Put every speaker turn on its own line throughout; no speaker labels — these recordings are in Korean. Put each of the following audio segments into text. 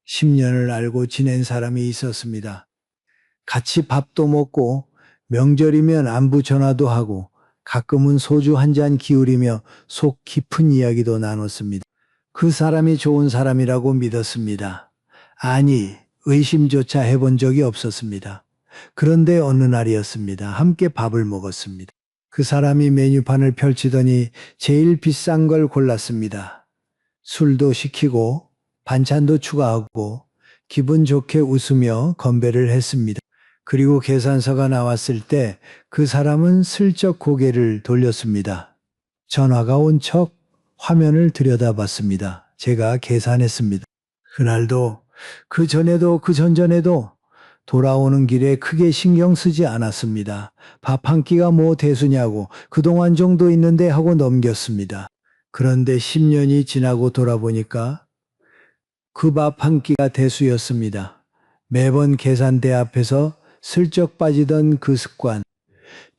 10년을 알고 지낸 사람이 있었습니다. 같이 밥도 먹고 명절이면 안부 전화도 하고 가끔은 소주 한 잔 기울이며 속 깊은 이야기도 나눴습니다. 그 사람이 좋은 사람이라고 믿었습니다. 아니, 의심조차 해본 적이 없었습니다. 그런데 어느 날이었습니다. 함께 밥을 먹었습니다. 그 사람이 메뉴판을 펼치더니 제일 비싼 걸 골랐습니다. 술도 시키고 반찬도 추가하고 기분 좋게 웃으며 건배를 했습니다. 그리고 계산서가 나왔을 때 그 사람은 슬쩍 고개를 돌렸습니다. 전화가 온 척 화면을 들여다봤습니다. 제가 계산했습니다. 그날도 그 전에도 그 전전에도 돌아오는 길에 크게 신경 쓰지 않았습니다. 밥 한 끼가 뭐 대수냐고 그동안 정도 있는데 하고 넘겼습니다. 그런데 10년이 지나고 돌아보니까 그 밥 한 끼가 대수였습니다. 매번 계산대 앞에서 슬쩍 빠지던 그 습관.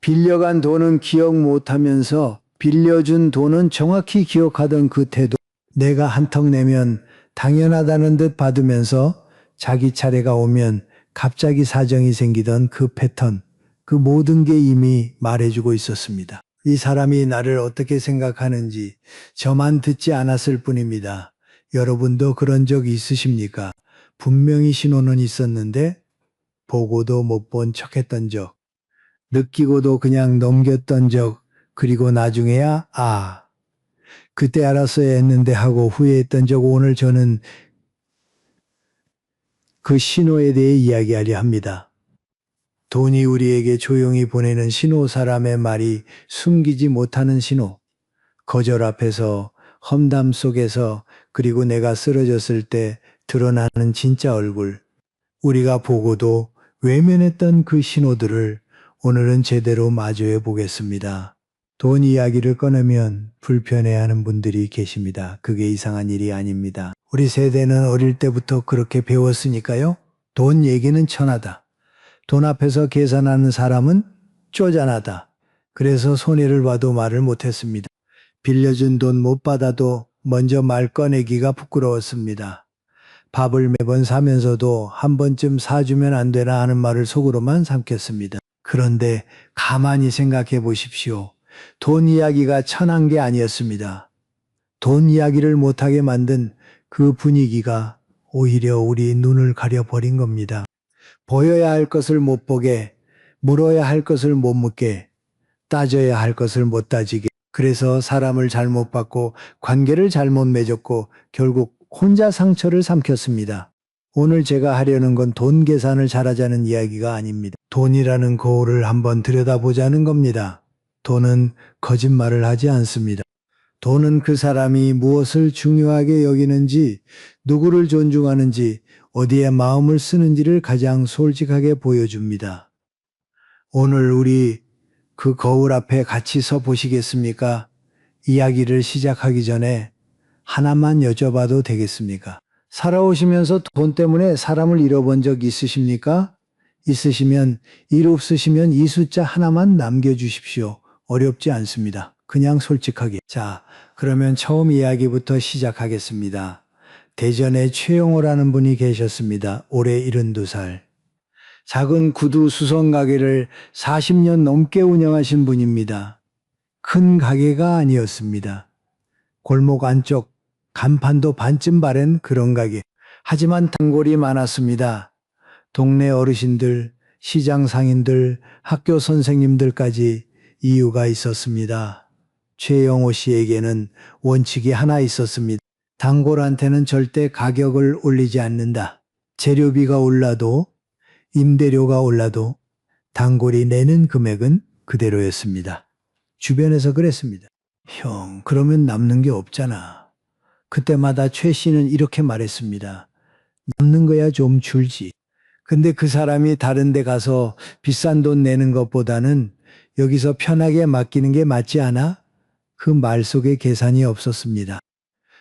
빌려간 돈은 기억 못하면서 빌려준 돈은 정확히 기억하던 그 태도. 내가 한턱 내면 당연하다는 듯 받으면서 자기 차례가 오면 갑자기 사정이 생기던 그 패턴. 그 모든 게 이미 말해주고 있었습니다. 이 사람이 나를 어떻게 생각하는지 저만 듣지 않았을 뿐입니다. 여러분도 그런 적 있으십니까? 분명히 신호는 있었는데 보고도 못 본 척했던 적, 느끼고도 그냥 넘겼던 적, 그리고 나중에야 그때 알았어야 했는데 하고 후회했던 적. 오늘 저는 그 신호에 대해 이야기하려 합니다. 돈이 우리에게 조용히 보내는 신호, 사람의 말이 숨기지 못하는 신호, 거절 앞에서, 험담 속에서, 그리고 내가 쓰러졌을 때 드러나는 진짜 얼굴. 우리가 보고도 외면했던 그 신호들을 오늘은 제대로 마주해 보겠습니다. 돈 이야기를 꺼내면 불편해하는 분들이 계십니다. 그게 이상한 일이 아닙니다. 우리 세대는 어릴 때부터 그렇게 배웠으니까요. 돈 얘기는 천하다. 돈 앞에서 계산하는 사람은 쪼잔하다. 그래서 손해를 봐도 말을 못했습니다. 빌려준 돈 못 받아도 먼저 말 꺼내기가 부끄러웠습니다. 밥을 매번 사면서도 한 번쯤 사주면 안 되나 하는 말을 속으로만 삼켰습니다. 그런데 가만히 생각해 보십시오. 돈 이야기가 천한 게 아니었습니다. 돈 이야기를 못하게 만든 그 분위기가 오히려 우리 눈을 가려버린 겁니다. 보여야 할 것을 못 보게, 물어야 할 것을 못 묻게, 따져야 할 것을 못 따지게. 그래서 사람을 잘못 받고 관계를 잘못 맺었고 결국 혼자 상처를 삼켰습니다. 오늘 제가 하려는 건 돈 계산을 잘하자는 이야기가 아닙니다. 돈이라는 거울을 한번 들여다보자는 겁니다. 돈은 거짓말을 하지 않습니다. 돈은 그 사람이 무엇을 중요하게 여기는지, 누구를 존중하는지, 어디에 마음을 쓰는지를 가장 솔직하게 보여줍니다. 오늘 우리 그 거울 앞에 같이 서 보시겠습니까? 이야기를 시작하기 전에 하나만 여쭤봐도 되겠습니까? 살아오시면서 돈 때문에 사람을 잃어본 적 있으십니까? 있으시면, 일 없으시면 이 숫자 하나만 남겨주십시오. 어렵지 않습니다. 그냥 솔직하게. 자, 그러면 처음 이야기부터 시작하겠습니다. 대전에 최영호라는 분이 계셨습니다. 올해 72살. 작은 구두 수선 가게를 40년 넘게 운영하신 분입니다. 큰 가게가 아니었습니다. 골목 안쪽 간판도 반쯤 바른 그런 가게. 하지만 단골이 많았습니다. 동네 어르신들, 시장 상인들, 학교 선생님들까지. 이유가 있었습니다. 최영호 씨에게는 원칙이 하나 있었습니다. 단골한테는 절대 가격을 올리지 않는다. 재료비가 올라도 임대료가 올라도 단골이 내는 금액은 그대로였습니다. 주변에서 그랬습니다. 형, 그러면 남는 게 없잖아. 그때마다 최 씨는 이렇게 말했습니다. 남는 거야 좀 줄지. 근데 그 사람이 다른 데 가서 비싼 돈 내는 것보다는 여기서 편하게 맡기는 게 맞지 않아? 그 말 속에 계산이 없었습니다.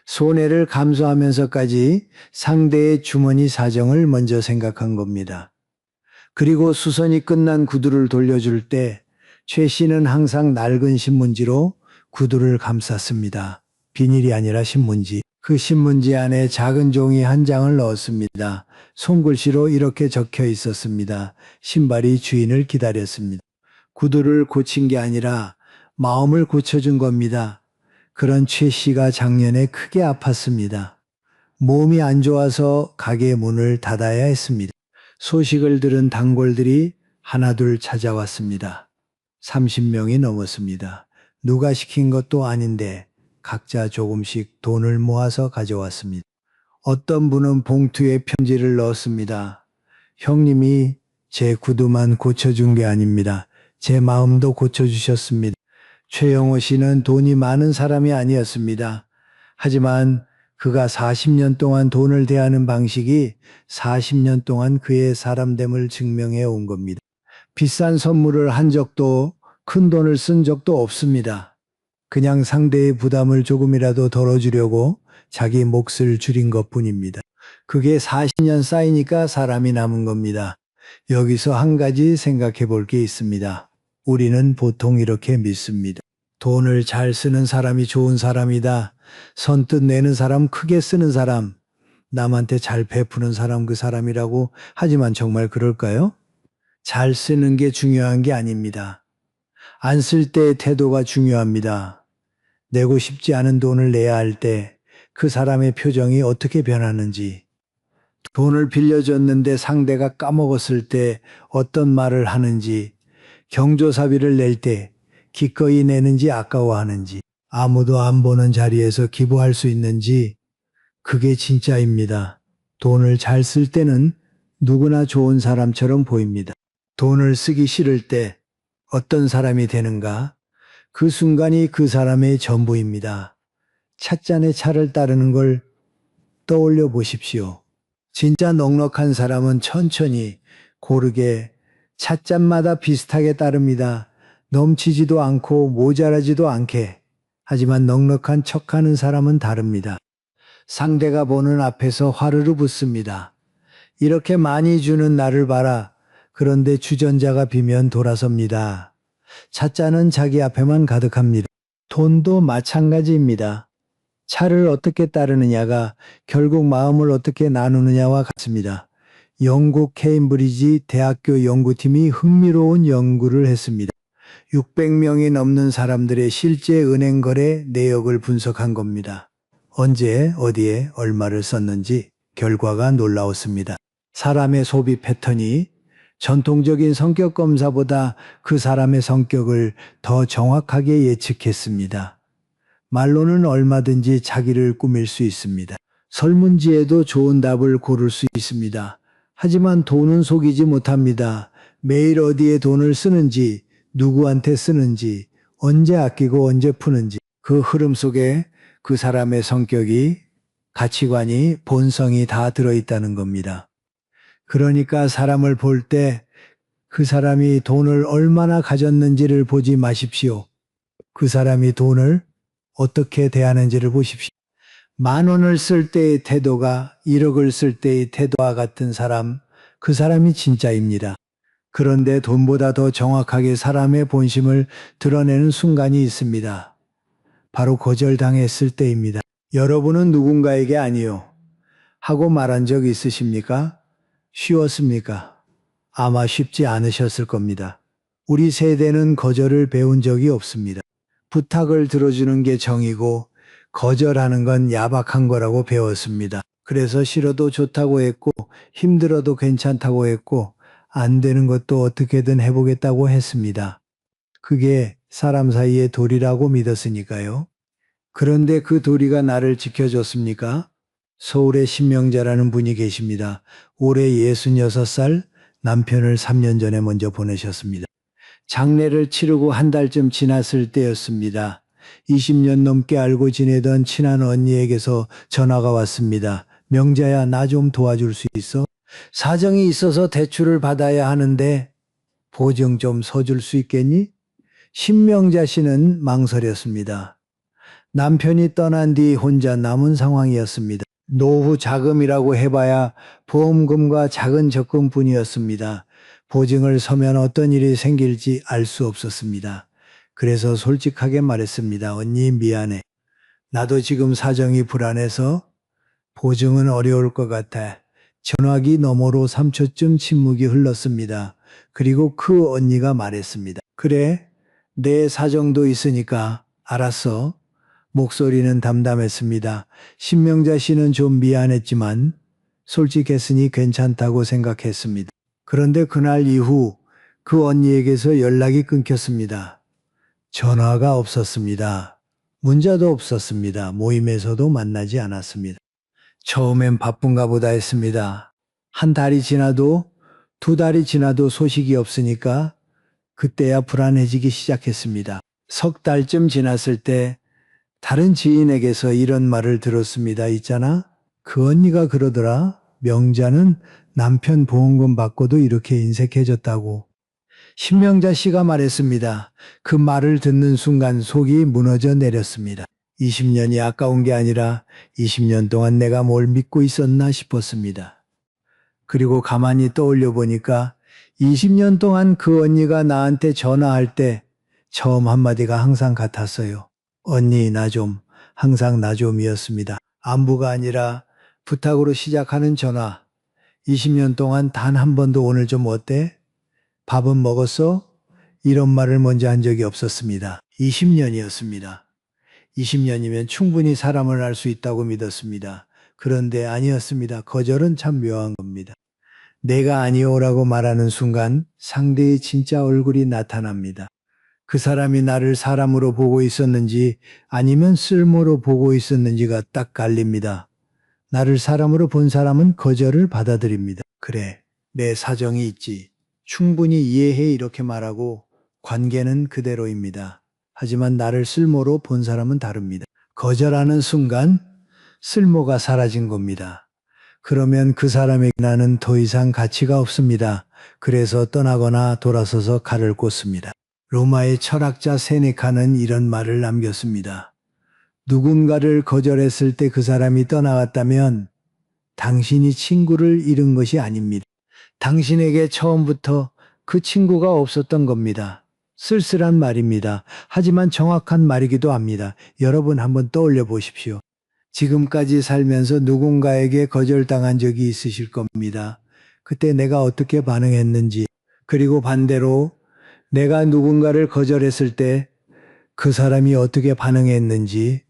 손해를 감수하면서까지 상대의 주머니 사정을 먼저 생각한 겁니다. 그리고 수선이 끝난 구두를 돌려줄 때 최 씨는 항상 낡은 신문지로 구두를 감쌌습니다. 비닐이 아니라 신문지. 그 신문지 안에 작은 종이 한 장을 넣었습니다. 손글씨로 이렇게 적혀 있었습니다. 신발이 주인을 기다렸습니다. 구두를 고친 게 아니라 마음을 고쳐준 겁니다. 그런 최 씨가 작년에 크게 아팠습니다. 몸이 안 좋아서 가게 문을 닫아야 했습니다. 소식을 들은 단골들이 하나둘 찾아왔습니다. 30명이 넘었습니다. 누가 시킨 것도 아닌데 각자 조금씩 돈을 모아서 가져왔습니다. 어떤 분은 봉투에 편지를 넣었습니다. 형님이 제 구두만 고쳐준 게 아닙니다. 제 마음도 고쳐주셨습니다. 최영호 씨는 돈이 많은 사람이 아니었습니다. 하지만 그가 40년 동안 돈을 대하는 방식이 40년 동안 그의 사람됨을 증명해 온 겁니다. 비싼 선물을 한 적도 큰 돈을 쓴 적도 없습니다. 그냥 상대의 부담을 조금이라도 덜어주려고 자기 몫을 줄인 것뿐입니다. 그게 40년 쌓이니까 사람이 남은 겁니다. 여기서 한 가지 생각해 볼 게 있습니다. 우리는 보통 이렇게 믿습니다. 돈을 잘 쓰는 사람이 좋은 사람이다. 선뜻 내는 사람, 크게 쓰는 사람, 남한테 잘 베푸는 사람 그 사람이라고. 하지만 정말 그럴까요? 잘 쓰는 게 중요한 게 아닙니다. 안 쓸 때의 태도가 중요합니다. 내고 싶지 않은 돈을 내야 할 때 그 사람의 표정이 어떻게 변하는지, 돈을 빌려줬는데 상대가 까먹었을 때 어떤 말을 하는지, 경조사비를 낼 때 기꺼이 내는지 아까워하는지, 아무도 안 보는 자리에서 기부할 수 있는지, 그게 진짜입니다. 돈을 잘 쓸 때는 누구나 좋은 사람처럼 보입니다. 돈을 쓰기 싫을 때 어떤 사람이 되는가? 그 순간이 그 사람의 전부입니다. 찻잔에 차를 따르는 걸 떠올려 보십시오. 진짜 넉넉한 사람은 천천히 고르게 찻잔마다 비슷하게 따릅니다. 넘치지도 않고 모자라지도 않게. 하지만 넉넉한 척하는 사람은 다릅니다. 상대가 보는 앞에서 화르르 붙습니다. 이렇게 많이 주는 나를 봐라. 그런데 주전자가 비면 돌아섭니다. 찻잔은 자기 앞에만 가득합니다. 돈도 마찬가지입니다. 차를 어떻게 따르느냐가 결국 마음을 어떻게 나누느냐와 같습니다. 영국 케임브리지 대학교 연구팀이 흥미로운 연구를 했습니다. 600명이 넘는 사람들의 실제 은행 거래 내역을 분석한 겁니다. 언제, 어디에, 얼마를 썼는지 결과가 놀라웠습니다. 사람의 소비 패턴이 전통적인 성격 검사보다 그 사람의 성격을 더 정확하게 예측했습니다. 말로는 얼마든지 자기를 꾸밀 수 있습니다. 설문지에도 좋은 답을 고를 수 있습니다. 하지만 돈은 속이지 못합니다. 매일 어디에 돈을 쓰는지, 누구한테 쓰는지, 언제 아끼고 언제 푸는지, 그 흐름 속에 그 사람의 성격이, 가치관이, 본성이 다 들어있다는 겁니다. 그러니까 사람을 볼 때 그 사람이 돈을 얼마나 가졌는지를 보지 마십시오. 그 사람이 돈을 어떻게 대하는지를 보십시오. 10,000원을 쓸 때의 태도가 1억을 쓸 때의 태도와 같은 사람, 그 사람이 진짜입니다. 그런데 돈보다 더 정확하게 사람의 본심을 드러내는 순간이 있습니다. 바로 거절당했을 때입니다. 여러분은 누군가에게 아니요 하고 말한 적 있으십니까? 쉬웠습니까? 아마 쉽지 않으셨을 겁니다. 우리 세대는 거절을 배운 적이 없습니다. 부탁을 들어주는 게 정이고 거절하는 건 야박한 거라고 배웠습니다. 그래서 싫어도 좋다고 했고 힘들어도 괜찮다고 했고 안 되는 것도 어떻게든 해보겠다고 했습니다. 그게 사람 사이의 도리라고 믿었으니까요. 그런데 그 도리가 나를 지켜줬습니까? 서울에 신명자라는 분이 계십니다. 올해 66살, 남편을 3년 전에 먼저 보내셨습니다. 장례를 치르고 한 달쯤 지났을 때였습니다. 20년 넘게 알고 지내던 친한 언니에게서 전화가 왔습니다. 명자야, 나 좀 도와줄 수 있어? 사정이 있어서 대출을 받아야 하는데 보증 좀 서줄 수 있겠니? 신명자 씨는 망설였습니다. 남편이 떠난 뒤 혼자 남은 상황이었습니다. 노후 자금이라고 해봐야 보험금과 작은 적금뿐이었습니다. 보증을 서면 어떤 일이 생길지 알 수 없었습니다. 그래서 솔직하게 말했습니다. 언니 미안해. 나도 지금 사정이 불안해서 보증은 어려울 것 같아. 전화기 너머로 3초쯤 침묵이 흘렀습니다. 그리고 그 언니가 말했습니다. 그래, 내 사정도 있으니까 알았어. 목소리는 담담했습니다. 신명자 씨는 좀 미안했지만 솔직했으니 괜찮다고 생각했습니다. 그런데 그날 이후 그 언니에게서 연락이 끊겼습니다. 전화가 없었습니다. 문자도 없었습니다. 모임에서도 만나지 않았습니다. 처음엔 바쁜가 보다 했습니다. 한 달이 지나도 두 달이 지나도 소식이 없으니까 그때야 불안해지기 시작했습니다. 석 달쯤 지났을 때 다른 지인에게서 이런 말을 들었습니다. 있잖아? 그 언니가 그러더라. 명자는 남편 보험금 받고도 이렇게 인색해졌다고. 신명자 씨가 말했습니다. 그 말을 듣는 순간 속이 무너져 내렸습니다. 20년이 아까운 게 아니라 20년 동안 내가 뭘 믿고 있었나 싶었습니다. 그리고 가만히 떠올려 보니까 20년 동안 그 언니가 나한테 전화할 때 처음 한마디가 항상 같았어요. 언니 나 좀, 항상 나 좀이었습니다. 안부가 아니라 부탁으로 시작하는 전화. 20년 동안 단 한 번도 오늘 좀 어때? 밥은 먹었어? 이런 말을 먼저 한 적이 없었습니다. 20년이었습니다. 20년이면 충분히 사람을 알 수 있다고 믿었습니다. 그런데 아니었습니다. 거절은 참 묘한 겁니다. 내가 아니오라고 말하는 순간 상대의 진짜 얼굴이 나타납니다. 그 사람이 나를 사람으로 보고 있었는지 아니면 쓸모로 보고 있었는지가 딱 갈립니다. 나를 사람으로 본 사람은 거절을 받아들입니다. 그래, 내 사정이 있지. 충분히 이해해 이렇게 말하고 관계는 그대로입니다. 하지만 나를 쓸모로 본 사람은 다릅니다. 거절하는 순간 쓸모가 사라진 겁니다. 그러면 그 사람에게 나는 더 이상 가치가 없습니다. 그래서 떠나거나 돌아서서 칼을 꽂습니다. 로마의 철학자 세네카는 이런 말을 남겼습니다. 누군가를 거절했을 때 그 사람이 떠나갔다면 당신이 친구를 잃은 것이 아닙니다. 당신에게 처음부터 그 친구가 없었던 겁니다. 쓸쓸한 말입니다. 하지만 정확한 말이기도 합니다. 여러분 한번 떠올려 보십시오. 지금까지 살면서 누군가에게 거절당한 적이 있으실 겁니다. 그때 내가 어떻게 반응했는지, 그리고 반대로 내가 누군가를 거절했을 때 그 사람이 어떻게 반응했는지,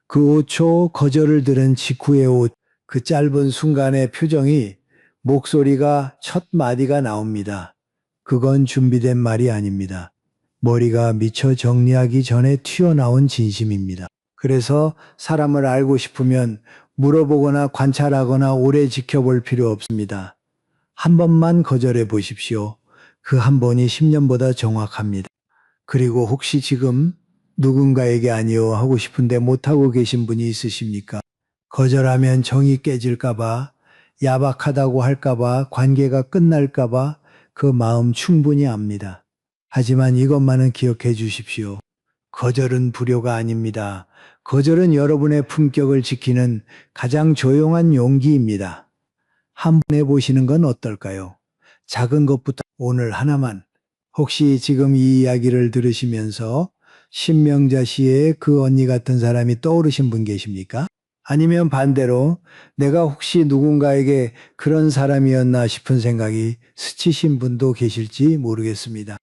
그 5초 거절을 들은 직후의 그 짧은 순간의 표정이, 목소리가 첫 마디가 나옵니다. 그건 준비된 말이 아닙니다. 머리가 미처 정리하기 전에 튀어나온 진심입니다. 그래서 사람을 알고 싶으면 물어보거나 관찰하거나 오래 지켜볼 필요 없습니다. 한 번만 거절해 보십시오. 그 한 번이 10년보다 정확합니다. 그리고 혹시 지금 누군가에게 아니요 하고 싶은데 못하고 계신 분이 있으십니까? 거절하면 정이 깨질까봐, 야박하다고 할까봐, 관계가 끝날까봐 그 마음 충분히 압니다. 하지만 이것만은 기억해 주십시오. 거절은 불효가 아닙니다. 거절은 여러분의 품격을 지키는 가장 조용한 용기입니다. 한번 해보시는 건 어떨까요? 작은 것부터 오늘 하나만. 혹시 지금 이 이야기를 들으시면서 신명자 씨의 그 언니 같은 사람이 떠오르신 분 계십니까? 아니면 반대로 내가 혹시 누군가에게 그런 사람이었나 싶은 생각이 스치신 분도 계실지 모르겠습니다.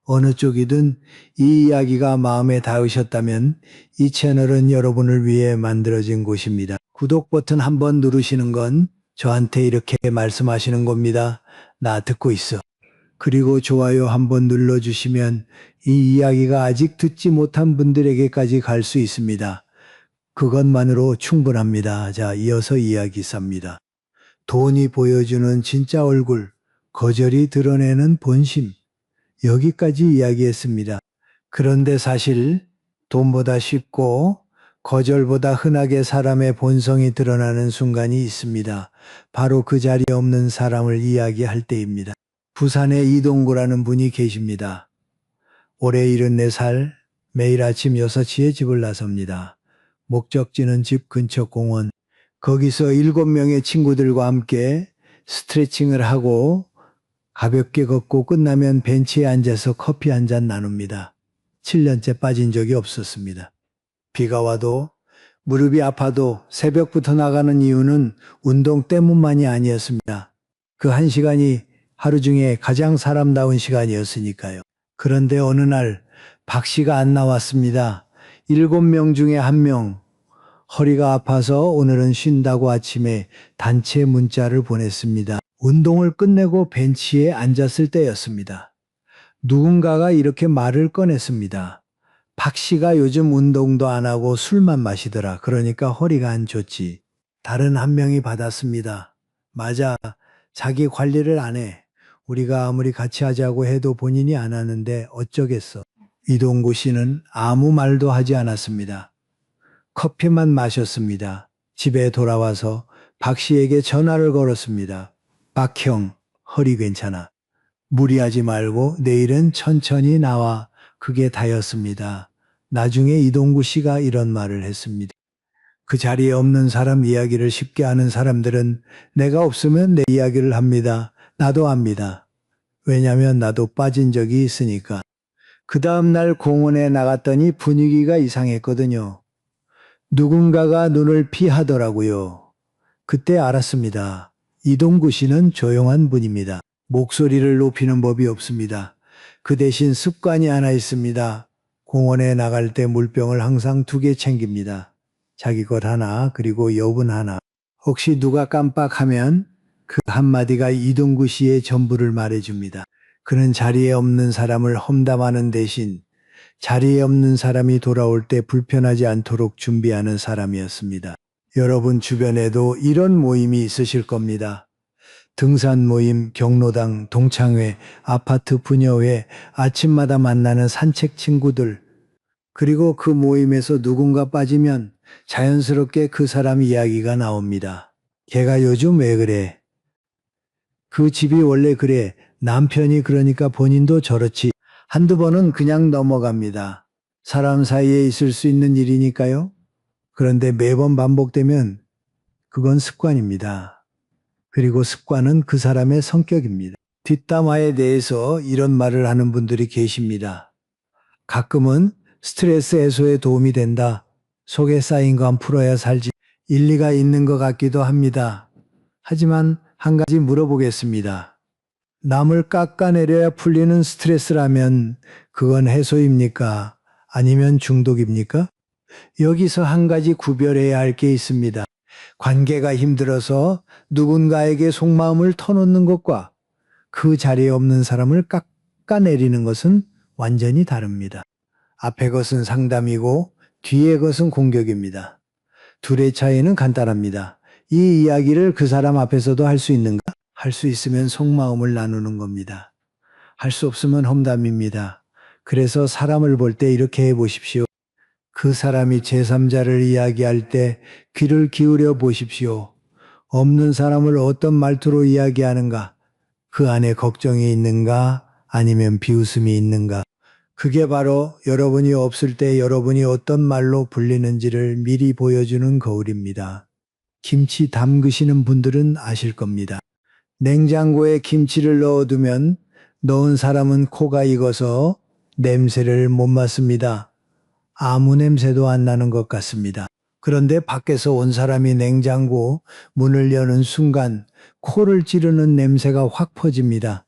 어느 쪽이든 이 이야기가 마음에 닿으셨다면 이 채널은 여러분을 위해 만들어진 곳입니다. 구독 버튼 한번 누르시는 건 저한테 이렇게 말씀하시는 겁니다. 나 듣고 있어. 그리고 좋아요 한번 눌러주시면 이 이야기가 아직 듣지 못한 분들에게까지 갈 수 있습니다. 그것만으로 충분합니다. 자, 이어서 이야기 쌉니다. 돈이 보여주는 진짜 얼굴, 거절이 드러내는 본심. 여기까지 이야기했습니다. 그런데 사실 돈보다 쉽고 거절보다 흔하게 사람의 본성이 드러나는 순간이 있습니다. 바로 그 자리에 없는 사람을 이야기할 때입니다. 부산에 이동구라는 분이 계십니다. 올해 74살, 매일 아침 6시에 집을 나섭니다. 목적지는 집 근처 공원. 거기서 7명의 친구들과 함께 스트레칭을 하고 가볍게 걷고 끝나면 벤치에 앉아서 커피 한 잔 나눕니다. 7년째 빠진 적이 없었습니다. 비가 와도 무릎이 아파도 새벽부터 나가는 이유는 운동 때문만이 아니었습니다. 그 한 시간이 하루 중에 가장 사람다운 시간이었으니까요. 그런데 어느 날 박 씨가 안 나왔습니다. 7명 중에 1명. 허리가 아파서 오늘은 쉰다고 아침에 단체 문자를 보냈습니다. 운동을 끝내고 벤치에 앉았을 때였습니다. 누군가가 이렇게 말을 꺼냈습니다. 박 씨가 요즘 운동도 안 하고 술만 마시더라. 그러니까 허리가 안 좋지. 다른 1명이 받았습니다. 맞아. 자기 관리를 안 해. 우리가 아무리 같이 하자고 해도 본인이 안 하는데 어쩌겠어. 이동구 씨는 아무 말도 하지 않았습니다. 커피만 마셨습니다. 집에 돌아와서 박 씨에게 전화를 걸었습니다. 박 형, 허리 괜찮아. 무리하지 말고 내일은 천천히 나와. 그게 다였습니다. 나중에 이동구 씨가 이런 말을 했습니다. 그 자리에 없는 사람 이야기를 쉽게 하는 사람들은 내가 없으면 내 이야기를 합니다. 나도 합니다. 왜냐면 나도 빠진 적이 있으니까. 그 다음날 공원에 나갔더니 분위기가 이상했거든요. 누군가가 눈을 피하더라고요. 그때 알았습니다. 이동구 씨는 조용한 분입니다. 목소리를 높이는 법이 없습니다. 그 대신 습관이 하나 있습니다. 공원에 나갈 때 물병을 항상 2개 챙깁니다. 자기 것 하나, 그리고 여분 하나. 혹시 누가 깜빡하면 그 한마디가 이동구 씨의 전부를 말해줍니다. 그는 자리에 없는 사람을 험담하는 대신 자리에 없는 사람이 돌아올 때 불편하지 않도록 준비하는 사람이었습니다. 여러분 주변에도 이런 모임이 있으실 겁니다. 등산 모임, 경로당, 동창회, 아파트 부녀회, 아침마다 만나는 산책 친구들. 그리고 그 모임에서 누군가 빠지면 자연스럽게 그 사람 이야기가 나옵니다. 걔가 요즘 왜 그래? 그 집이 원래 그래. 남편이 그러니까 본인도 저렇지. 한두 번은 그냥 넘어갑니다. 사람 사이에 있을 수 있는 일이니까요. 그런데 매번 반복되면 그건 습관입니다. 그리고 습관은 그 사람의 성격입니다. 뒷담화에 대해서 이런 말을 하는 분들이 계십니다. 가끔은 스트레스 해소에 도움이 된다. 속에 쌓인 건 풀어야 살지. 일리가 있는 것 같기도 합니다. 하지만 한 가지 물어보겠습니다. 남을 깎아내려야 풀리는 스트레스라면 그건 해소입니까? 아니면 중독입니까? 여기서 한 가지 구별해야 할 게 있습니다. 관계가 힘들어서 누군가에게 속마음을 터놓는 것과 그 자리에 없는 사람을 깎아내리는 것은 완전히 다릅니다. 앞에 것은 상담이고 뒤에 것은 공격입니다. 둘의 차이는 간단합니다. 이 이야기를 그 사람 앞에서도 할 수 있는가? 할 수 있으면 속마음을 나누는 겁니다. 할 수 없으면 험담입니다. 그래서 사람을 볼 때 이렇게 해보십시오. 그 사람이 제3자를 이야기할 때 귀를 기울여 보십시오. 없는 사람을 어떤 말투로 이야기하는가? 그 안에 걱정이 있는가? 아니면 비웃음이 있는가? 그게 바로 여러분이 없을 때 여러분이 어떤 말로 불리는지를 미리 보여주는 거울입니다. 김치 담그시는 분들은 아실 겁니다. 냉장고에 김치를 넣어두면 넣은 사람은 코가 익어서 냄새를 못 맡습니다. 아무 냄새도 안 나는 것 같습니다. 그런데 밖에서 온 사람이 냉장고 문을 여는 순간 코를 찌르는 냄새가 확 퍼집니다.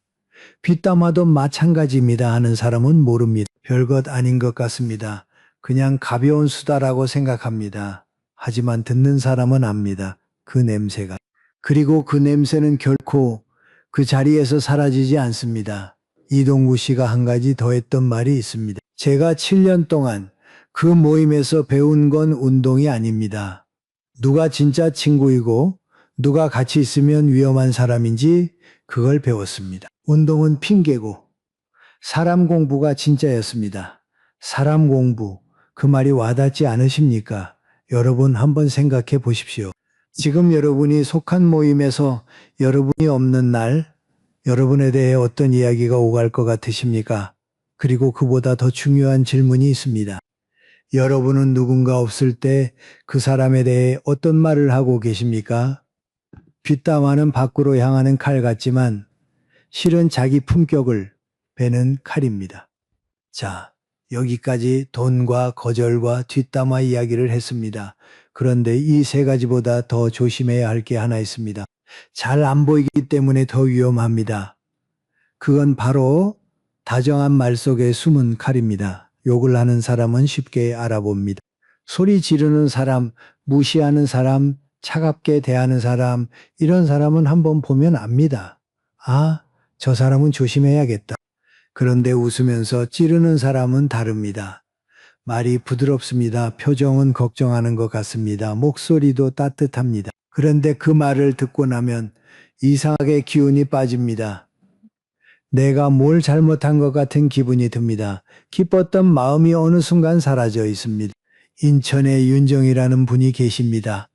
뒷담화도 마찬가지입니다 하는 사람은 모릅니다. 별것 아닌 것 같습니다. 그냥 가벼운 수다라고 생각합니다. 하지만 듣는 사람은 압니다. 그 냄새가. 그리고 그 냄새는 결코 그 자리에서 사라지지 않습니다. 이동구 씨가 한 가지 더 했던 말이 있습니다. 제가 7년 동안 그 모임에서 배운 건 운동이 아닙니다. 누가 진짜 친구이고 누가 같이 있으면 위험한 사람인지 그걸 배웠습니다. 운동은 핑계고 사람 공부가 진짜였습니다. 사람 공부, 그 말이 와닿지 않으십니까? 여러분 한번 생각해 보십시오. 지금 여러분이 속한 모임에서 여러분이 없는 날 여러분에 대해 어떤 이야기가 오갈 것 같으십니까? 그리고 그보다 더 중요한 질문이 있습니다. 여러분은 누군가 없을 때 그 사람에 대해 어떤 말을 하고 계십니까? 뒷담화는 밖으로 향하는 칼 같지만 실은 자기 품격을 베는 칼입니다. 자, 여기까지 돈과 거절과 뒷담화 이야기를 했습니다. 그런데 이 세 가지보다 더 조심해야 할 게 하나 있습니다. 잘 안 보이기 때문에 더 위험합니다. 그건 바로 다정한 말 속에 숨은 칼입니다. 욕을 하는 사람은 쉽게 알아봅니다. 소리 지르는 사람, 무시하는 사람, 차갑게 대하는 사람, 이런 사람은 한번 보면 압니다. 아, 저 사람은 조심해야겠다. 그런데 웃으면서 찌르는 사람은 다릅니다. 말이 부드럽습니다. 표정은 걱정하는 것 같습니다. 목소리도 따뜻합니다. 그런데 그 말을 듣고 나면 이상하게 기운이 빠집니다. 내가 뭘 잘못한 것 같은 기분이 듭니다. 기뻤던 마음이 어느 순간 사라져 있습니다. 인천에 윤정이라는 분이 계십니다.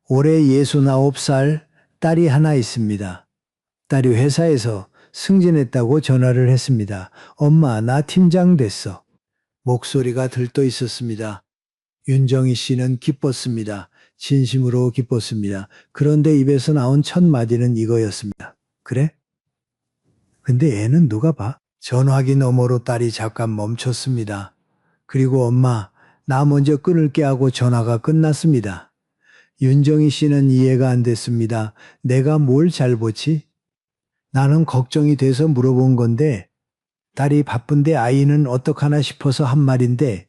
올해 69살 딸이 하나 있습니다. 딸이 회사에서 승진했다고 전화를 했습니다. 엄마, 나 팀장 됐어. 목소리가 들떠 있었습니다. 윤정희 씨는 기뻤습니다. 진심으로 기뻤습니다. 그런데 입에서 나온 첫 마디는 이거였습니다. 그래? 근데 애는 누가 봐? 전화기 너머로 딸이 잠깐 멈췄습니다. 그리고 엄마, 나 먼저 끊을게 하고 전화가 끝났습니다. 윤정희 씨는 이해가 안 됐습니다. 내가 뭘 잘못이? 나는 걱정이 돼서 물어본 건데 딸이 바쁜데 아이는 어떡하나 싶어서 한 말인데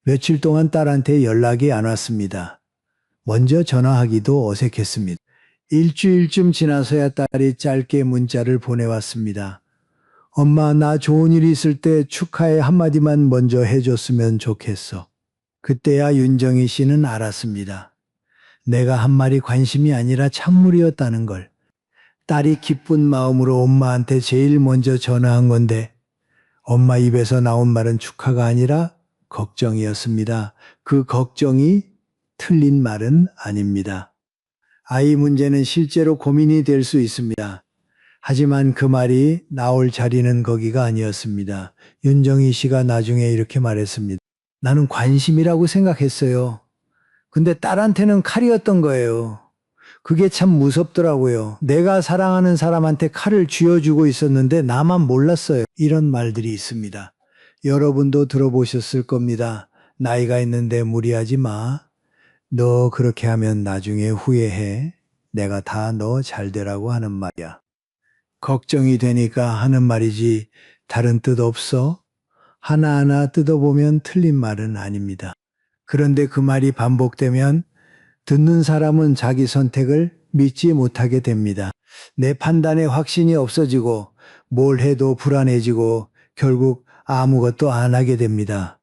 며칠 동안 딸한테 연락이 안 왔습니다. 먼저 전화하기도 어색했습니다. 일주일쯤 지나서야 딸이 짧게 문자를 보내왔습니다. 엄마, 나 좋은 일 있을 때 축하해 한마디만 먼저 해줬으면 좋겠어. 그때야 윤정희 씨는 알았습니다. 내가 한 말이 관심이 아니라 찬물이었다는 걸. 딸이 기쁜 마음으로 엄마한테 제일 먼저 전화한 건데 엄마 입에서 나온 말은 축하가 아니라 걱정이었습니다. 그 걱정이 틀린 말은 아닙니다. 아이 문제는 실제로 고민이 될 수 있습니다. 하지만 그 말이 나올 자리는 거기가 아니었습니다. 윤정희 씨가 나중에 이렇게 말했습니다. 나는 관심이라고 생각했어요. 근데 딸한테는 칼이었던 거예요. 그게 참 무섭더라고요. 내가 사랑하는 사람한테 칼을 쥐어주고 있었는데 나만 몰랐어요. 이런 말들이 있습니다. 여러분도 들어보셨을 겁니다. 나이가 있는데 무리하지 마. 너 그렇게 하면 나중에 후회해. 내가 다 너 잘 되라고 하는 말이야. 걱정이 되니까 하는 말이지 다른 뜻 없어? 하나하나 뜯어보면 틀린 말은 아닙니다. 그런데 그 말이 반복되면 듣는 사람은 자기 선택을 믿지 못하게 됩니다. 내 판단에 확신이 없어지고 뭘 해도 불안해지고 결국 아무것도 안 하게 됩니다.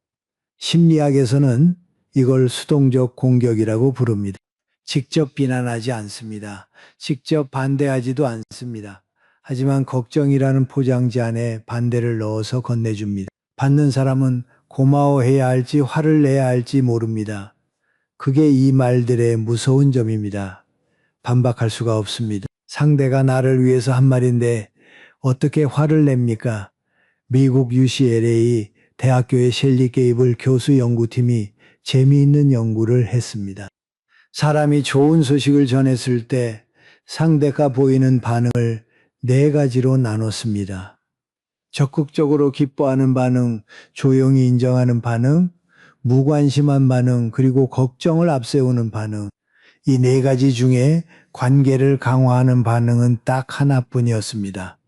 심리학에서는 이걸 수동적 공격이라고 부릅니다. 직접 비난하지 않습니다. 직접 반대하지도 않습니다. 하지만 걱정이라는 포장지 안에 반대를 넣어서 건네줍니다. 받는 사람은 고마워해야 할지 화를 내야 할지 모릅니다. 그게 이 말들의 무서운 점입니다. 반박할 수가 없습니다. 상대가 나를 위해서 한 말인데 어떻게 화를 냅니까? 미국 UCLA 대학교의 셸리 게이블 교수 연구팀이 재미있는 연구를 했습니다. 사람이 좋은 소식을 전했을 때 상대가 보이는 반응을 4가지로 나눴습니다. 적극적으로 기뻐하는 반응, 조용히 인정하는 반응, 무관심한 반응, 그리고 걱정을 앞세우는 반응. 이 4가지 중에 관계를 강화하는 반응은 딱 하나뿐이었습니다.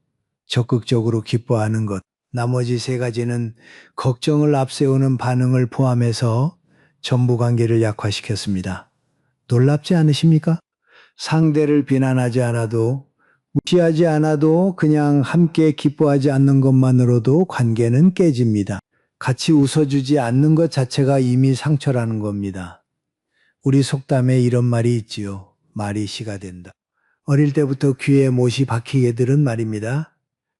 적극적으로 기뻐하는 것. 나머지 3가지는 걱정을 앞세우는 반응을 포함해서 전부 관계를 약화시켰습니다. 놀랍지 않으십니까? 상대를 비난하지 않아도 무시하지 않아도 그냥 함께 기뻐하지 않는 것만으로도 관계는 깨집니다. 같이 웃어주지 않는 것 자체가 이미 상처라는 겁니다. 우리 속담에 이런 말이 있지요. 말이 시가 된다. 어릴 때부터 귀에 못이 박히게 들은 말입니다.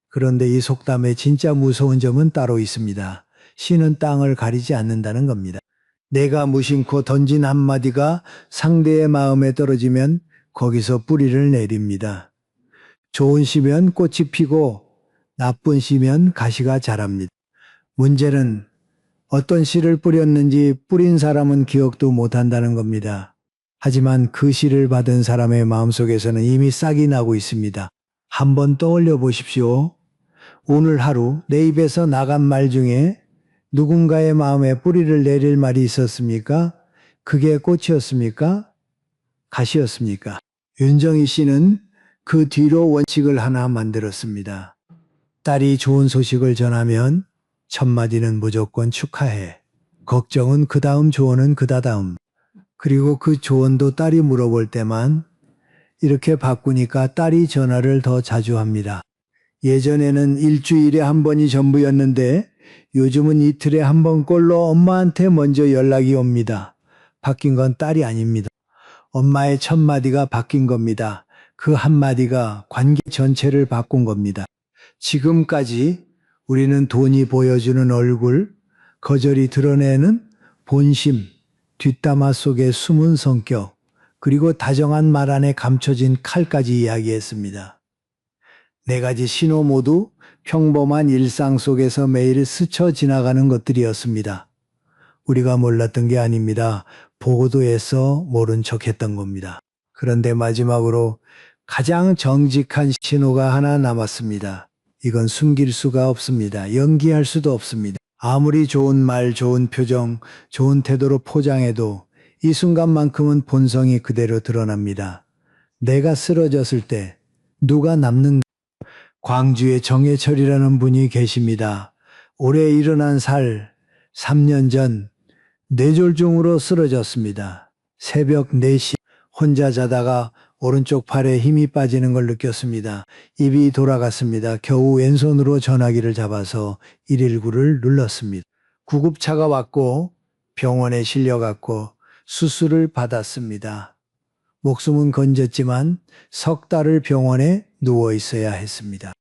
그런데 이 속담의 진짜 무서운 점은 따로 있습니다. 씨는 땅을 가리지 않는다는 겁니다. 내가 무심코 던진 한마디가 상대의 마음에 떨어지면 거기서 뿌리를 내립니다. 좋은 씨면 꽃이 피고 나쁜 씨면 가시가 자랍니다. 문제는 어떤 씨를 뿌렸는지 뿌린 사람은 기억도 못한다는 겁니다. 하지만 그 씨를 받은 사람의 마음속에서는 이미 싹이 나고 있습니다. 한번 떠올려 보십시오. 오늘 하루 내 입에서 나간 말 중에 누군가의 마음에 뿌리를 내릴 말이 있었습니까? 그게 꽃이었습니까? 가시였습니까? 윤정희 씨는 그 뒤로 원칙을 하나 만들었습니다. 딸이 좋은 소식을 전하면 첫 마디는 무조건 축하해. 걱정은 그 다음, 조언은 그다다음. 그리고 그 조언도 딸이 물어볼 때만 이렇게 바꾸니까 딸이 전화를 더 자주 합니다. 예전에는 일주일에 한 번이 전부였는데 요즘은 이틀에 한 번꼴로 엄마한테 먼저 연락이 옵니다. 바뀐 건 딸이 아닙니다. 엄마의 첫 마디가 바뀐 겁니다. 그 한마디가 관계 전체를 바꾼 겁니다. 지금까지 우리는 돈이 보여주는 얼굴, 거절이 드러내는 본심, 뒷담화 속의 숨은 성격, 그리고 다정한 말 안에 감춰진 칼까지 이야기했습니다. 네 가지 신호 모두 평범한 일상 속에서 매일 스쳐 지나가는 것들이었습니다. 우리가 몰랐던 게 아닙니다. 보고도에서 모른 척했던 겁니다. 그런데 마지막으로 가장 정직한 신호가 하나 남았습니다. 이건 숨길 수가 없습니다. 연기할 수도 없습니다. 아무리 좋은 말, 좋은 표정, 좋은 태도로 포장해도 이 순간만큼은 본성이 그대로 드러납니다. 내가 쓰러졌을 때 누가 남는 광주에 정해철이라는 분이 계십니다. 올해 일어난 살 3년 전 뇌졸중으로 쓰러졌습니다. 새벽 4시 혼자 자다가 오른쪽 팔에 힘이 빠지는 걸 느꼈습니다. 입이 돌아갔습니다. 겨우 왼손으로 전화기를 잡아서 119를 눌렀습니다. 구급차가 왔고 병원에 실려갔고 수술을 받았습니다. 목숨은 건졌지만 석 달을 병원에 누워 있어야 했습니다.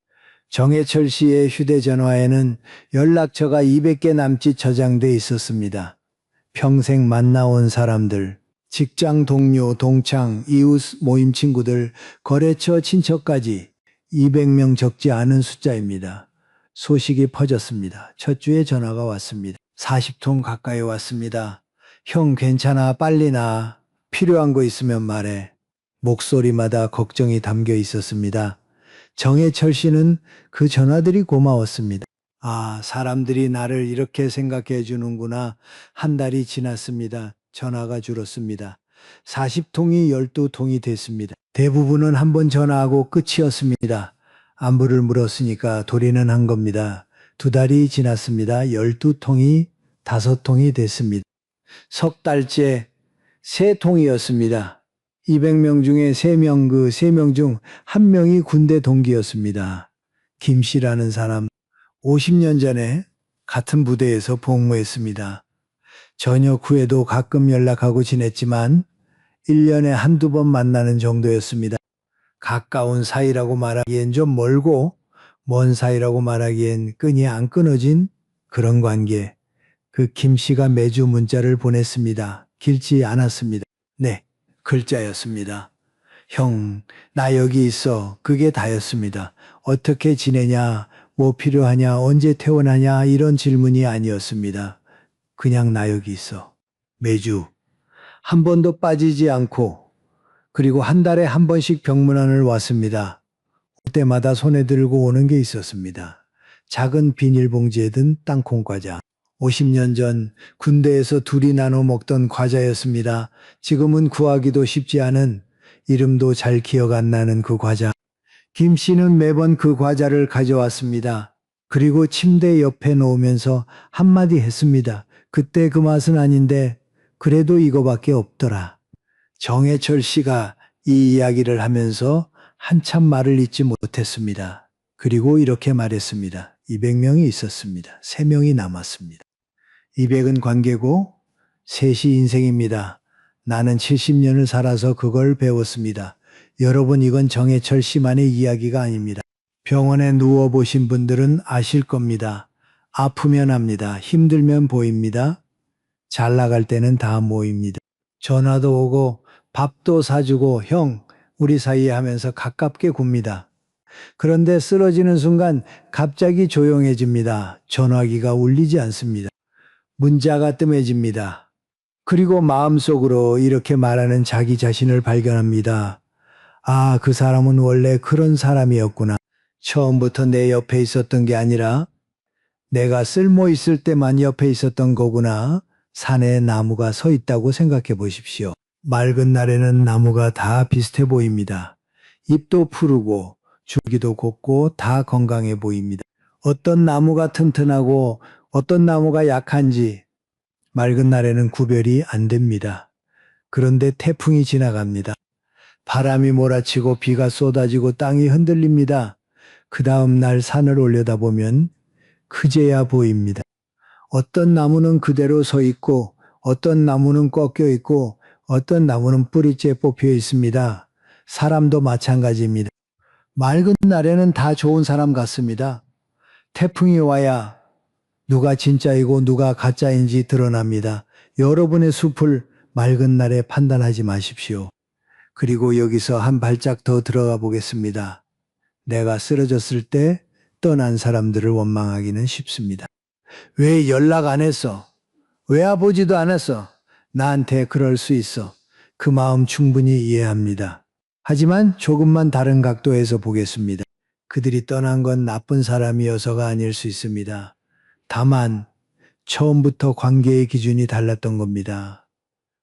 정해철 씨의 휴대전화에는 연락처가 200개 남짓 저장돼 있었습니다. 평생 만나온 사람들, 직장 동료, 동창, 이웃 모임 친구들, 거래처 친척까지 200명 적지 않은 숫자입니다. 소식이 퍼졌습니다. 첫 주에 전화가 왔습니다. 40통 가까이 왔습니다. 형 괜찮아, 빨리 나. 필요한 거 있으면 말해. 목소리마다 걱정이 담겨 있었습니다. 정해철 씨는 그 전화들이 고마웠습니다. 아, 사람들이 나를 이렇게 생각해 주는구나. 한 달이 지났습니다. 전화가 줄었습니다. 40통이 12통이 됐습니다. 대부분은 한 번 전화하고 끝이었습니다. 안부를 물었으니까 도리는 한 겁니다. 2달이 지났습니다. 12통이 5통이 됐습니다. 석 달째 3통이었습니다. 200명 중에 3명, 그 3명 중 1명이 군대 동기였습니다. 김 씨라는 사람 50년 전에 같은 부대에서 복무했습니다. 전역 후에도 가끔 연락하고 지냈지만 1년에 한두 번 만나는 정도였습니다. 가까운 사이라고 말하기엔 좀 멀고 먼 사이라고 말하기엔 끈이 안 끊어진 그런 관계. 그 김 씨가 매주 문자를 보냈습니다. 길지 않았습니다. 네, 글자였습니다. 형, 나 여기 있어. 그게 다였습니다. 어떻게 지내냐, 뭐 필요하냐, 언제 퇴원하냐 이런 질문이 아니었습니다. 그냥 나 여기 있어. 매주 한 번도 빠지지 않고 그리고 한 달에 한 번씩 병문안을 왔습니다. 올 때마다 손에 들고 오는 게 있었습니다. 작은 비닐봉지에 든 땅콩 과자. 50년 전 군대에서 둘이 나눠 먹던 과자였습니다. 지금은 구하기도 쉽지 않은 이름도 잘 기억 안 나는 그 과자. 김 씨는 매번 그 과자를 가져왔습니다. 그리고 침대 옆에 놓으면서 한마디 했습니다. 그때 그 맛은 아닌데 그래도 이거밖에 없더라. 정해철 씨가 이 이야기를 하면서 한참 말을 잇지 못했습니다. 그리고 이렇게 말했습니다. 200명이 있었습니다. 3명이 남았습니다. 200은 관계고 3이 인생입니다. 나는 70년을 살아서 그걸 배웠습니다. 여러분, 이건 정해철 씨만의 이야기가 아닙니다. 병원에 누워보신 분들은 아실 겁니다. 아프면 합니다. 힘들면 보입니다. 잘 나갈 때는 다 모입니다. 전화도 오고 밥도 사주고 형, 우리 사이에 하면서 가깝게 굽니다. 그런데 쓰러지는 순간 갑자기 조용해집니다. 전화기가 울리지 않습니다. 문자가 뜸해집니다. 그리고 마음속으로 이렇게 말하는 자기 자신을 발견합니다. 아, 그 사람은 원래 그런 사람이었구나. 처음부터 내 옆에 있었던 게 아니라 내가 쓸모 있을 때만 옆에 있었던 거구나. 산에 나무가 서 있다고 생각해 보십시오. 맑은 날에는 나무가 다 비슷해 보입니다. 잎도 푸르고 줄기도 곱고 다 건강해 보입니다. 어떤 나무가 튼튼하고 어떤 나무가 약한지 맑은 날에는 구별이 안 됩니다. 그런데 태풍이 지나갑니다. 바람이 몰아치고 비가 쏟아지고 땅이 흔들립니다. 그 다음 날 산을 올려다보면 그제야 보입니다. 어떤 나무는 그대로 서 있고 어떤 나무는 꺾여 있고 어떤 나무는 뿌리째 뽑혀 있습니다. 사람도 마찬가지입니다. 맑은 날에는 다 좋은 사람 같습니다. 태풍이 와야 누가 진짜이고 누가 가짜인지 드러납니다. 여러분의 숲을 맑은 날에 판단하지 마십시오. 그리고 여기서 한 발짝 더 들어가 보겠습니다. 내가 쓰러졌을 때 떠난 사람들을 원망하기는 쉽습니다. 왜 연락 안 했어? 왜 와보지도 않았어? 나한테 그럴 수 있어. 그 마음 충분히 이해합니다. 하지만 조금만 다른 각도에서 보겠습니다. 그들이 떠난 건 나쁜 사람이어서가 아닐 수 있습니다. 다만 처음부터 관계의 기준이 달랐던 겁니다.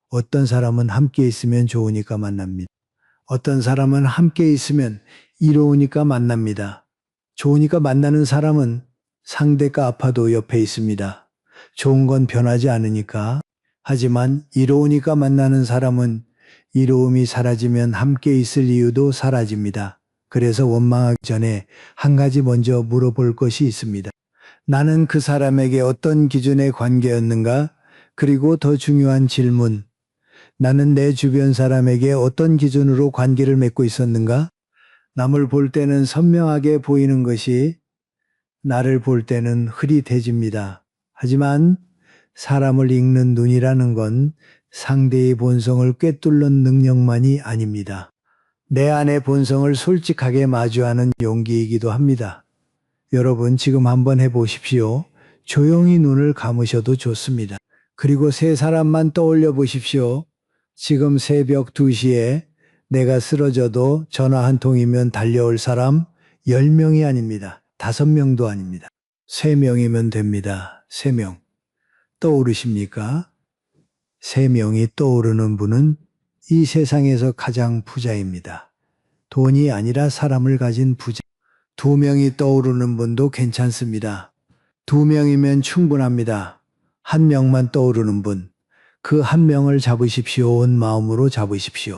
어떤 사람은 함께 있으면 좋으니까 만납니다. 어떤 사람은 함께 있으면 이로우니까 만납니다. 좋으니까 만나는 사람은 상대가 아파도 옆에 있습니다. 좋은 건 변하지 않으니까. 하지만 이로우니까 만나는 사람은 이로움이 사라지면 함께 있을 이유도 사라집니다. 그래서 원망하기 전에 한 가지 먼저 물어볼 것이 있습니다. 나는 그 사람에게 어떤 기준의 관계였는가? 그리고 더 중요한 질문. 나는 내 주변 사람에게 어떤 기준으로 관계를 맺고 있었는가? 남을 볼 때는 선명하게 보이는 것이 나를 볼 때는 흐릿해집니다. 하지만 사람을 읽는 눈이라는 건 상대의 본성을 꿰뚫는 능력만이 아닙니다. 내 안의 본성을 솔직하게 마주하는 용기이기도 합니다. 여러분 지금 한번 해보십시오. 조용히 눈을 감으셔도 좋습니다. 그리고 세 사람만 떠올려 보십시오. 지금 새벽 2시에 내가 쓰러져도 전화 한 통이면 달려올 사람 10명이 아닙니다. 5명도 아닙니다. 3명이면 됩니다. 3명. 떠오르십니까? 3명이 떠오르는 분은 이 세상에서 가장 부자입니다. 돈이 아니라 사람을 가진 부자. 2명이 떠오르는 분도 괜찮습니다. 2명이면 충분합니다. 1명만 떠오르는 분. 그 1명을 잡으십시오. 온 마음으로 잡으십시오.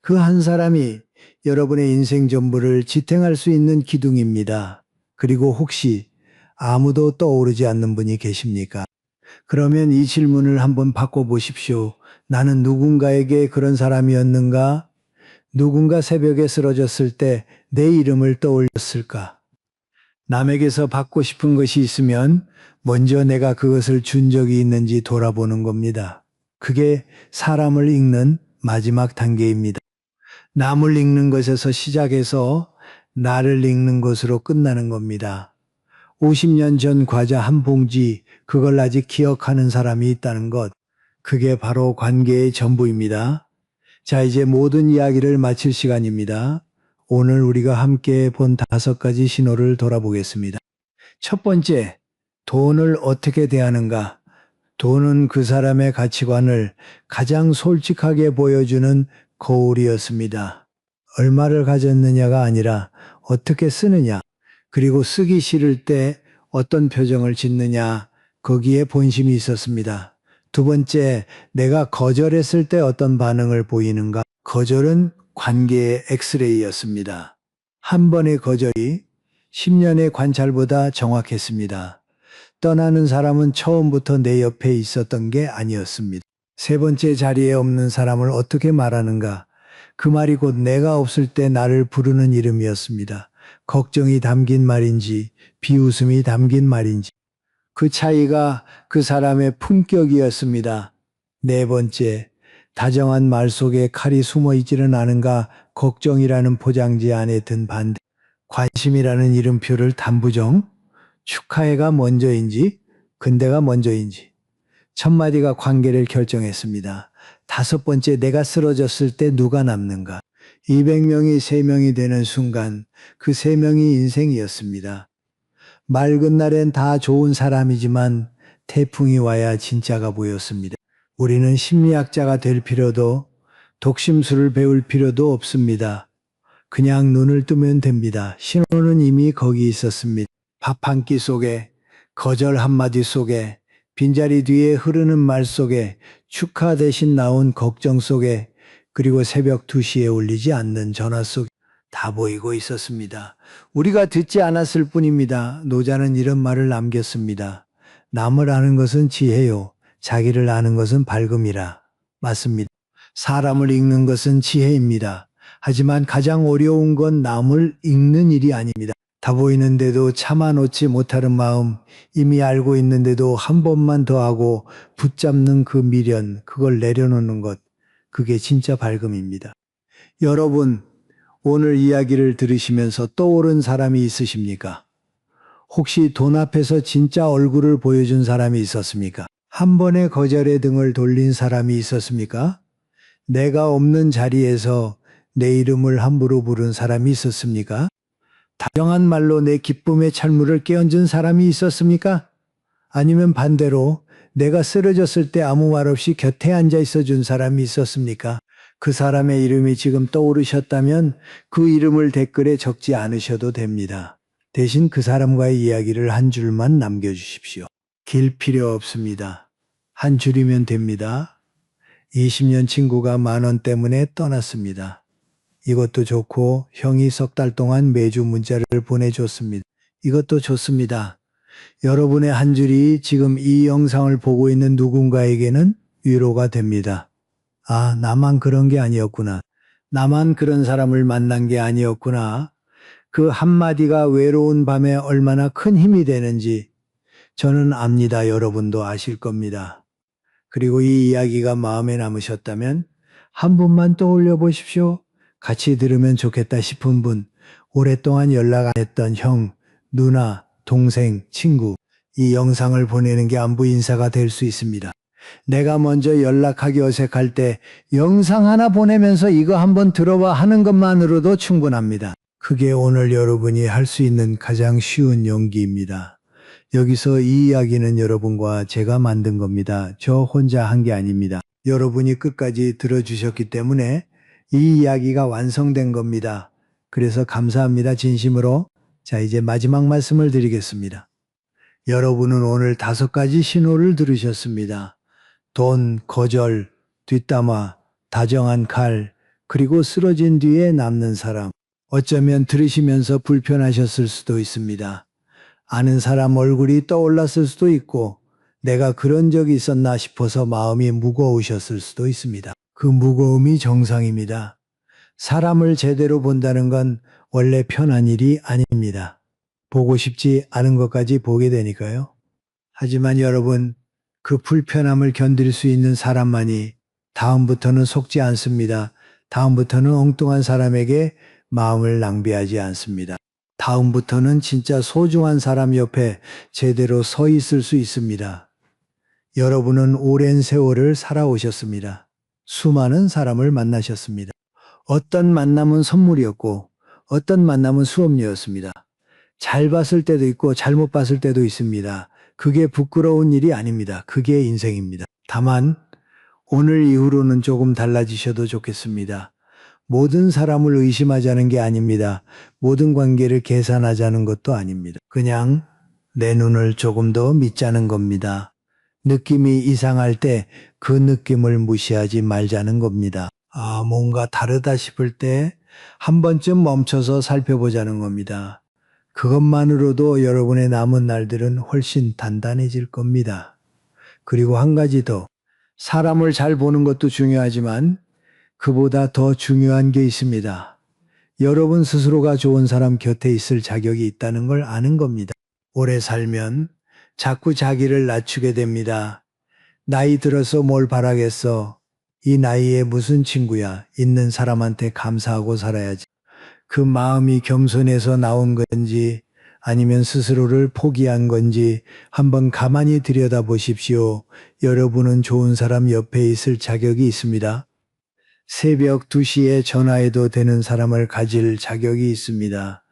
그 한 사람이 여러분의 인생 전부를 지탱할 수 있는 기둥입니다. 그리고 혹시 아무도 떠오르지 않는 분이 계십니까? 그러면 이 질문을 한번 바꿔보십시오. 나는 누군가에게 그런 사람이었는가? 누군가 새벽에 쓰러졌을 때 내 이름을 떠올렸을까? 남에게서 받고 싶은 것이 있으면 먼저 내가 그것을 준 적이 있는지 돌아보는 겁니다. 그게 사람을 읽는 마지막 단계입니다. 남을 읽는 것에서 시작해서 나를 읽는 것으로 끝나는 겁니다. 50년 전 과자 한 봉지, 그걸 아직 기억하는 사람이 있다는 것. 그게 바로 관계의 전부입니다. 자, 이제 모든 이야기를 마칠 시간입니다. 오늘 우리가 함께 본 5가지 신호를 돌아보겠습니다. 첫 번째, 돈을 어떻게 대하는가? 돈은 그 사람의 가치관을 가장 솔직하게 보여주는 거울이었습니다. 얼마를 가졌느냐가 아니라 어떻게 쓰느냐, 그리고 쓰기 싫을 때 어떤 표정을 짓느냐, 거기에 본심이 있었습니다. 두 번째, 내가 거절했을 때 어떤 반응을 보이는가? 거절은 관계의 엑스레이였습니다. 한 번의 거절이 10년의 관찰보다 정확했습니다. 떠나는 사람은 처음부터 내 옆에 있었던 게 아니었습니다. 세 번째, 자리에 없는 사람을 어떻게 말하는가? 그 말이 곧 내가 없을 때 나를 부르는 이름이었습니다. 걱정이 담긴 말인지 비웃음이 담긴 말인지 그 차이가 그 사람의 품격이었습니다. 네 번째, 다정한 말 속에 칼이 숨어 있지는 않은가? 걱정이라는 포장지 안에 든 반대. 관심이라는 이름표를 단부정. 축하해가 먼저인지 근대가 먼저인지. 첫 마디가 관계를 결정했습니다. 다섯 번째, 내가 쓰러졌을 때 누가 남는가? 200명이 3명이 되는 순간 그 3명이 인생이었습니다. 맑은 날엔 다 좋은 사람이지만 태풍이 와야 진짜가 보였습니다. 우리는 심리학자가 될 필요도 독심술을 배울 필요도 없습니다. 그냥 눈을 뜨면 됩니다. 신호는 이미 거기 있었습니다. 밥 한 끼 속에, 거절 한마디 속에, 빈자리 뒤에 흐르는 말 속에, 축하 대신 나온 걱정 속에, 그리고 새벽 2시에 울리지 않는 전화 속에 다 보이고 있었습니다. 우리가 듣지 않았을 뿐입니다. 노자는 이런 말을 남겼습니다. 남을 아는 것은 지혜요. 자기를 아는 것은 밝음이라. 맞습니다. 사람을 읽는 것은 지혜입니다. 하지만 가장 어려운 건 남을 읽는 일이 아닙니다. 다 보이는데도 참아놓지 못하는 마음, 이미 알고 있는데도 한 번만 더 하고 붙잡는 그 미련, 그걸 내려놓는 것, 그게 진짜 밝음입니다. 여러분, 오늘 이야기를 들으시면서 떠오른 사람이 있으십니까? 혹시 돈 앞에서 진짜 얼굴을 보여준 사람이 있었습니까? 한 번의 거절에 등을 돌린 사람이 있었습니까? 내가 없는 자리에서 내 이름을 함부로 부른 사람이 있었습니까? 다정한 말로 내 기쁨의 찬물을 끼얹은 사람이 있었습니까? 아니면 반대로 내가 쓰러졌을 때 아무 말 없이 곁에 앉아 있어 준 사람이 있었습니까? 그 사람의 이름이 지금 떠오르셨다면 그 이름을 댓글에 적지 않으셔도 됩니다. 대신 그 사람과의 이야기를 한 줄만 남겨주십시오. 길 필요 없습니다. 한 줄이면 됩니다. 20년 친구가 10,000원 때문에 떠났습니다. 이것도 좋고 형이 석 달 동안 매주 문자를 보내줬습니다. 이것도 좋습니다. 여러분의 한 줄이 지금 이 영상을 보고 있는 누군가에게는 위로가 됩니다. 아, 나만 그런 게 아니었구나. 나만 그런 사람을 만난 게 아니었구나. 그 한마디가 외로운 밤에 얼마나 큰 힘이 되는지 저는 압니다. 여러분도 아실 겁니다. 그리고 이 이야기가 마음에 남으셨다면 한 분만 떠올려 보십시오. 같이 들으면 좋겠다 싶은 분, 오랫동안 연락 안 했던 형, 누나, 동생, 친구, 이 영상을 보내는 게 안부 인사가 될 수 있습니다. 내가 먼저 연락하기 어색할 때 영상 하나 보내면서 이거 한번 들어봐 하는 것만으로도 충분합니다. 그게 오늘 여러분이 할 수 있는 가장 쉬운 용기입니다. 여기서 이 이야기는 여러분과 제가 만든 겁니다. 저 혼자 한 게 아닙니다. 여러분이 끝까지 들어주셨기 때문에 이 이야기가 완성된 겁니다. 그래서 감사합니다. 진심으로. 자, 이제 마지막 말씀을 드리겠습니다. 여러분은 오늘 5가지 신호를 들으셨습니다. 돈, 거절, 뒷담화, 다정한 칼, 그리고 쓰러진 뒤에 남는 사람. 어쩌면 들으시면서 불편하셨을 수도 있습니다. 아는 사람 얼굴이 떠올랐을 수도 있고 내가 그런 적이 있었나 싶어서 마음이 무거우셨을 수도 있습니다. 그 무거움이 정상입니다. 사람을 제대로 본다는 건 원래 편한 일이 아닙니다. 보고 싶지 않은 것까지 보게 되니까요. 하지만 여러분, 그 불편함을 견딜 수 있는 사람만이 다음부터는 속지 않습니다. 다음부터는 엉뚱한 사람에게 마음을 낭비하지 않습니다. 다음부터는 진짜 소중한 사람 옆에 제대로 서 있을 수 있습니다. 여러분은 오랜 세월을 살아오셨습니다. 수많은 사람을 만나셨습니다. 어떤 만남은 선물이었고 어떤 만남은 수업료였습니다. 잘 봤을 때도 있고 잘못 봤을 때도 있습니다. 그게 부끄러운 일이 아닙니다. 그게 인생입니다. 다만 오늘 이후로는 조금 달라지셔도 좋겠습니다. 모든 사람을 의심하자는 게 아닙니다. 모든 관계를 계산하자는 것도 아닙니다. 그냥 내 눈을 조금 더 믿자는 겁니다. 느낌이 이상할 때 그 느낌을 무시하지 말자는 겁니다. 아, 뭔가 다르다 싶을 때 한 번쯤 멈춰서 살펴보자는 겁니다. 그것만으로도 여러분의 남은 날들은 훨씬 단단해질 겁니다. 그리고 한 가지 더, 사람을 잘 보는 것도 중요하지만 그보다 더 중요한 게 있습니다. 여러분 스스로가 좋은 사람 곁에 있을 자격이 있다는 걸 아는 겁니다. 오래 살면 자꾸 자기를 낮추게 됩니다. 나이 들어서 뭘 바라겠어. 이 나이에 무슨 친구야. 있는 사람한테 감사하고 살아야지. 그 마음이 겸손해서 나온 건지 아니면 스스로를 포기한 건지 한번 가만히 들여다보십시오. 여러분은 좋은 사람 옆에 있을 자격이 있습니다. 새벽 2시에 전화해도 되는 사람을 가질 자격이 있습니다.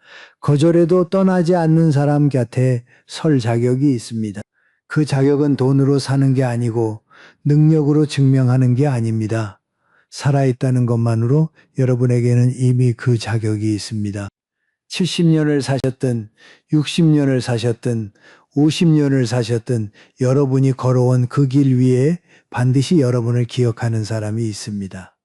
거절해도 떠나지 않는 사람 곁에 설 자격이 있습니다. 그 자격은 돈으로 사는 게 아니고 능력으로 증명하는 게 아닙니다. 살아있다는 것만으로 여러분에게는 이미 그 자격이 있습니다. 70년을 사셨든 60년을 사셨든 50년을 사셨든 여러분이 걸어온 그 길 위에 반드시 여러분을 기억하는 사람이 있습니다.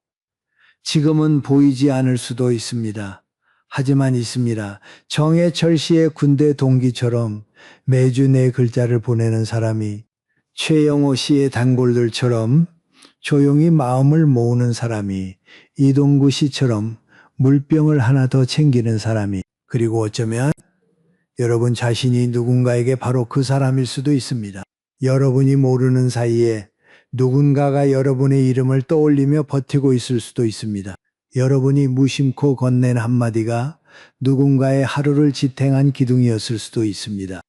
지금은 보이지 않을 수도 있습니다. 하지만 있습니다. 정해철 씨의 군대 동기처럼 매주 내 글자를 보내는 사람이, 최영호 씨의 단골들처럼 조용히 마음을 모으는 사람이, 이동구 씨처럼 물병을 하나 더 챙기는 사람이, 그리고 어쩌면 여러분 자신이 누군가에게 바로 그 사람일 수도 있습니다. 여러분이 모르는 사이에 누군가가 여러분의 이름을 떠올리며 버티고 있을 수도 있습니다. 여러분이 무심코 건넨 한마디가 누군가의 하루를 지탱한 기둥이었을 수도 있습니다.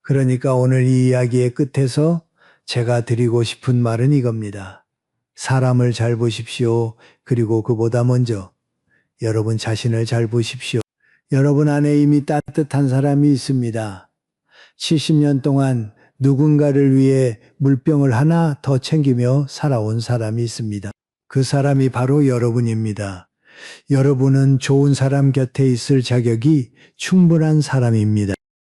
그러니까 오늘 이 이야기의 끝에서 제가 드리고 싶은 말은 이겁니다. 사람을 잘 보십시오. 그리고 그보다 먼저 여러분 자신을 잘 보십시오. 여러분 안에 이미 따뜻한 사람이 있습니다. 70년 동안 누군가를 위해 물병을 하나 더 챙기며 살아온 사람이 있습니다. 그 사람이 바로 여러분입니다. 여러분은 좋은 사람 곁에 있을 자격이 충분한 사람입니다.